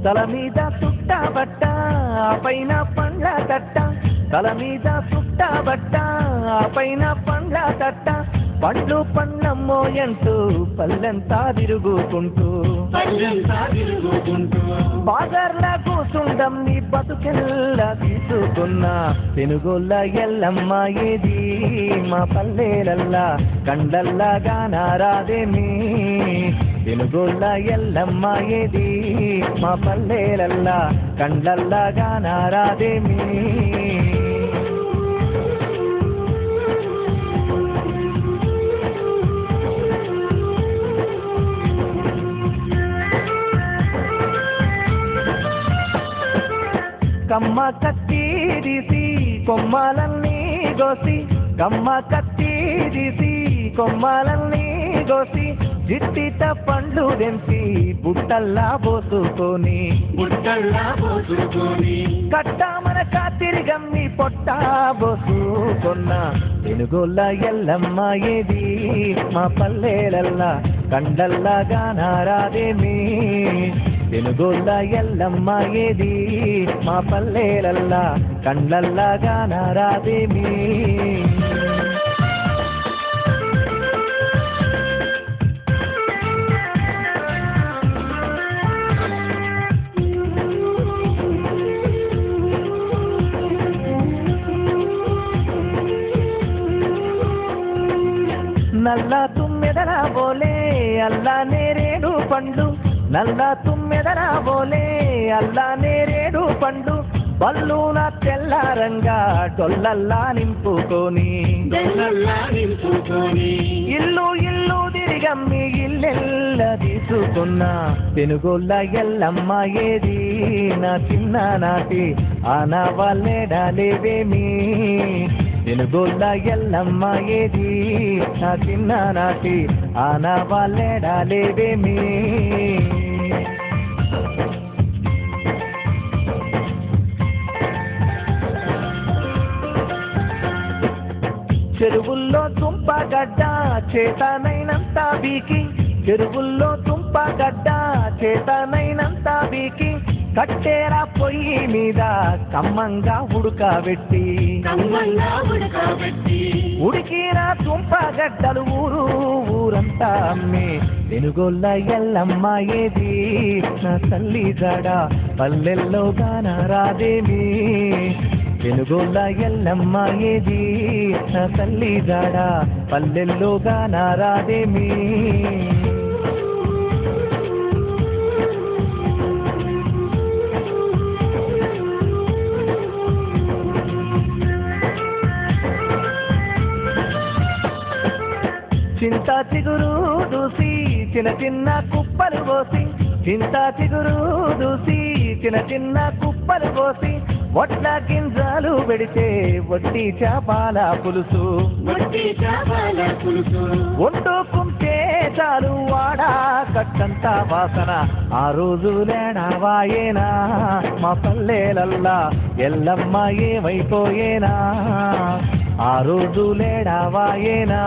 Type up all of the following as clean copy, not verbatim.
తల మీద చుట్టబట్ట పైన పండ్ల తట్ట తల మీద చుట్టబట్ట పైన పండ్ల తట్ట పండ్లు పండ్లమ్మో ఎంటూ పల్లెంతా తిరుగుకుంటూ బాజర్ల కూసుండం నీ బతుకెల్లా తీసుకున్నా తెనుగోళ్ళ ఎల్లమ్మ ఏది మా పల్లెలల్లా కండల్లాగా నారాదేమి తెనుగోళ్ళ ఎల్లమ్మ ఏది మా పల్లెలల్లా కండల్లాగా నారాదేమి కమ్మ కత్తి తీసి కొమ్మలన్నీ గోసి కమ్మ కత్తి తీసి కొమ్మలన్నీ గోసి జిట్టిత పండ్లు దెంపి బుట్టల్లా పోసుకొని కట్టామన కాతిరి గమ్మి పొట్ట పోసుకున్న తెనుగోళ్ళ ఎల్లమ్మ ఏది మా పల్లెలల్లా కండల్లాగా నారాదేమి తెనుగోళ్ళ ఎల్లమ్మ ఏది మా పల్లెలల్లా కండల్లాగా నారాదేమి నల్ల తుమ్మెదల బోలే అల్లా నేరేడు పండు నల్ల తుమ్మెదల బోలే అల్లా నేరేడు పండు బల్లున తెల్లారంగా డొల్లల్లా నింపుకొని ఇల్లు ఇల్లు తిరిగమ్మి ఇల్లెల్ల తీసుకున్నా తెనుగోళ్ళ ఎల్లమ్మ ఏది నా చిన్ననాటి ఆనవాళ్ళేడాలేవేమి తెనుగోళ్ళ ఎల్లమ్మ ఏది నా చిన్ననాటి ఆనవాళ్ళేడాలేవేమి చెరువుల్లో తుంపగడ్డ చేతనైనంత బీకి చెరువుల్లో తుంపగడ్డ చేతనైనంత బీకి కట్టేరా పొయ్యి మీద కమ్మంగా ఉడకబెట్టి ఉడికిన తుంపగడ్డలు ఊరంతా అమ్మి తెనుగోళ్ళ ఎల్లమ్మ ఏది నా తల్లి జడ పల్లెల్లో గానారాదేమి తెనుగోళ్ళ ఎల్లమ్మ ఏది నా తల్లి జాడ పల్లెల్లో గానారాదేమి చింత చిగురు దూసి చిన్న చిన్న కుప్పలు పోసి చింత చిగురు దూసి చిన్న చిన్న కుప్పలు పోసి వడ్ల గింజలు పెడితే వడ్డీ చేపల పులుసు వండుకుంటే చాలు వాడా కట్టంత వాసన ఆ రోజు లేడావాయేనా మా పల్లెలల్లా ఎల్లమ్మ ఏమైపోయేనా ఆ రోజు లేడావాయేనా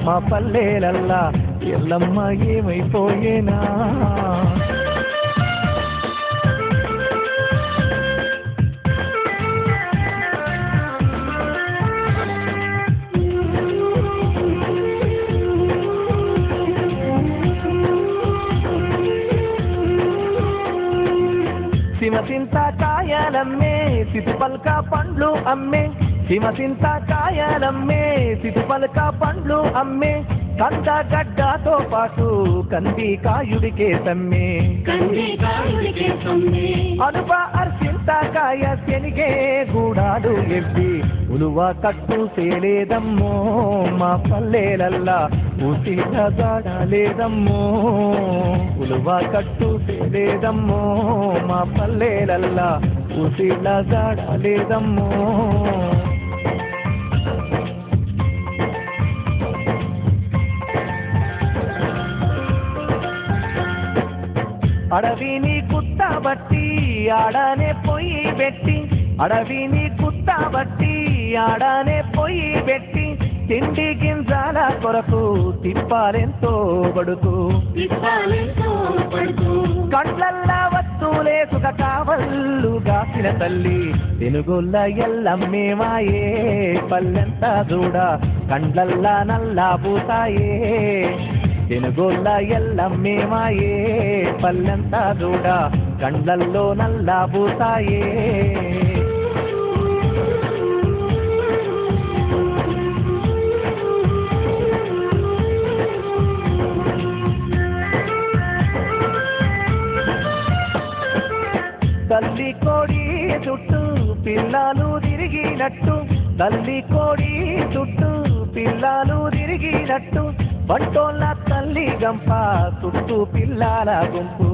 మా పల్లెలల్లా ఎల్లమ్మ ఏమైపోయేనా సిమసింత కాయలమ్మే సితుపల్క పండ్లు అమ్మే సిమసింత కాయలమ్మే సితుపల్క పండ్లు అమ్మే కంద గడ్డతో పాటు కంది కాయుడికే సమ్మే అనుప అర్చింత కాయ శనిగే గూడాలు ఎవ్వి ఉలువ కట్టు సేలేదమ్మో మా పల్లెలల్లా ఊసిల జాడలేదమ్మో ఉలువ కట్టు సేలేదమ్మో మా పల్లెలల్లా ఊసిల జాడలేదమ్మో అడవిని కుత్తబట్టి ఆడనే పొయ్యి పెట్టి అడవిని కుత్తబట్టి ఆడనే పొయ్యి పెట్టి తిండి గింజల కొరకు తిప్పాలెంతో పడుతూ కళ్ళల్లా వత్తులే సుఖ కావళ్ళు గాసిన తల్లి తెనుగొల్ల ఎల్లమ్మేమాయే పల్లెంతా చూడ కండ్లల్లా నల్లా పూతాయే తెనుగొల్ల ఎల్లమ్మేమాయే పల్లెంతా చూడ కండ్లల్లో నల్లా పూతాయే తల్లి కోడి చుట్టూ పిల్లలు తిరిగినట్టు తల్లి కోడి చుట్టూ పిల్లలు తిరిగినట్టు బంటోళ్ళ తల్లి గంప చుట్టూ పిల్లల గుంపు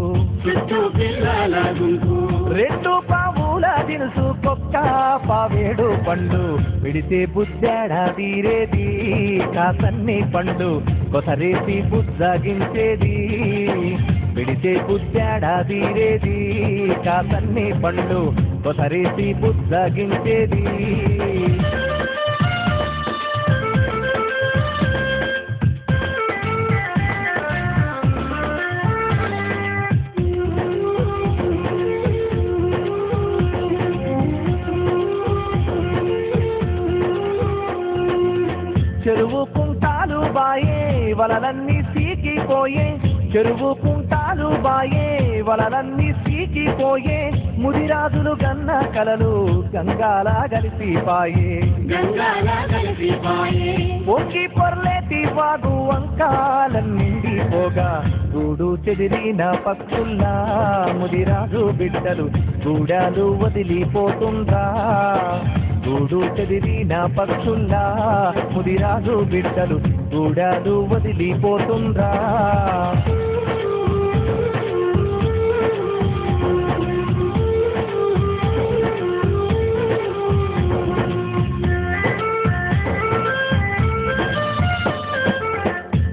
రెండు పావుల దినుసు కొక్క పావేడు పండు విడితే బుజ్జాడా తీరేది కాసన్ని పండు కొసరేసి బుజ్జగించేది విడితే బుజ్జాడా తీరేది కాసన్ని పండు కొసరేసి బుజ్జగించేది చెరువు కుంటాలు బాయే వలలన్నీ సీకిపోయే చెరువు కుంటాలు బాయే వలలన్నీ సీకిపోయే ముదిరాజులు గన్న కలలు గంగాలా కలిసిపాయే పొంగి పొర్లేటి వాగు వంకాలన్నిండిపోగా గూడు చెదిరిన పక్షుల్లా ముదిరాజు బిడ్డలు గూడాలు వదిలిపోతుండ్రా గూడు చెదిరిన పక్షుల్లా ముదిరాజు బిడ్డలు గూడాలు వదిలిపోతుండ్రా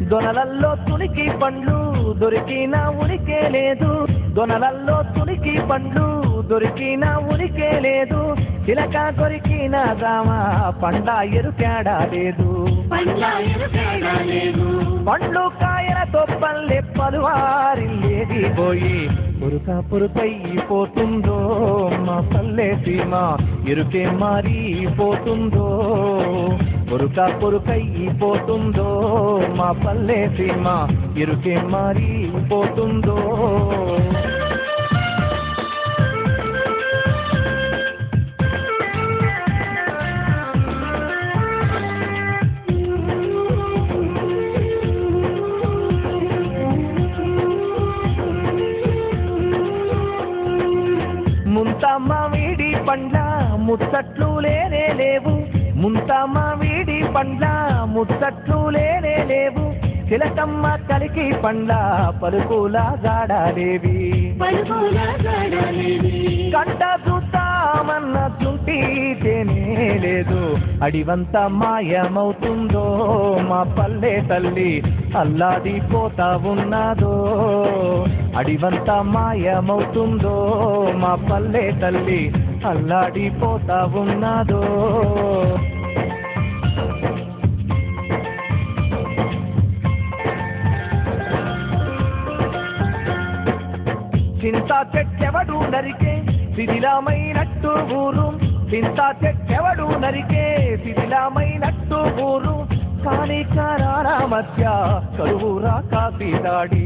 దొనలల్లో తునికి పండ్లు దొరికిన ఉనికే లేదు దొనలల్లో తునికి పండ్లు దొరికిన ఉనికే లేదు చిలక కొరికిన దామా పండ ఎరుకేడా లేదు పండ్లు కాయలతో పల్లె పలువారిల్లేది పోయి పురుకైపోతుందో మా పల్లె సీమ ఇరుకే మారిపోతుందో పురుకైపోతుందో మా పల్లె సీమ ఇరుకే మారిపోతుందో ముంతమ్మ వీడి పండ్ల ముచ్చట్లు లేనే లేవు ముంతమ్మ వీడి పండ్ల ముచ్చట్లు లేనే లేవు చిలకమ్మ కలికి పండ్ల పలుకుల గాడలేవి కంట చూస్తామన్న చుంటితేనే లేదు అడివంత మాయమవుతుందో మా పల్లె తల్లి అల్లాడిపోతా ఉన్నదో అడివంత మాయమవుతుందో మా పల్లె తల్లి అల్లాడిపోతా ఉన్నదో చింత చెట్టెవడు నరికే శిథిలమైనట్టు ఊరు చింత చెట్టెవడు నరికే శిథిలమైనట్టు ఊరు కాని కారాల మధ్య కరువురా కాసిదాడి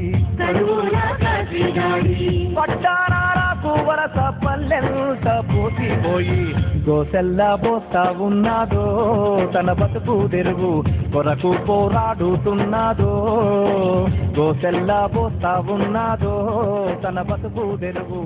పట్టానాలకు వరస పల్లెంత పోసిపోయి గోసెల్ల బోస్తా ఉన్నాదో తన బతుకు తెరుగు కొరకు పోరాడుతున్నాదో గోసెల్ల బోస్తా ఉన్నాదో తన బతుకు తెరుగు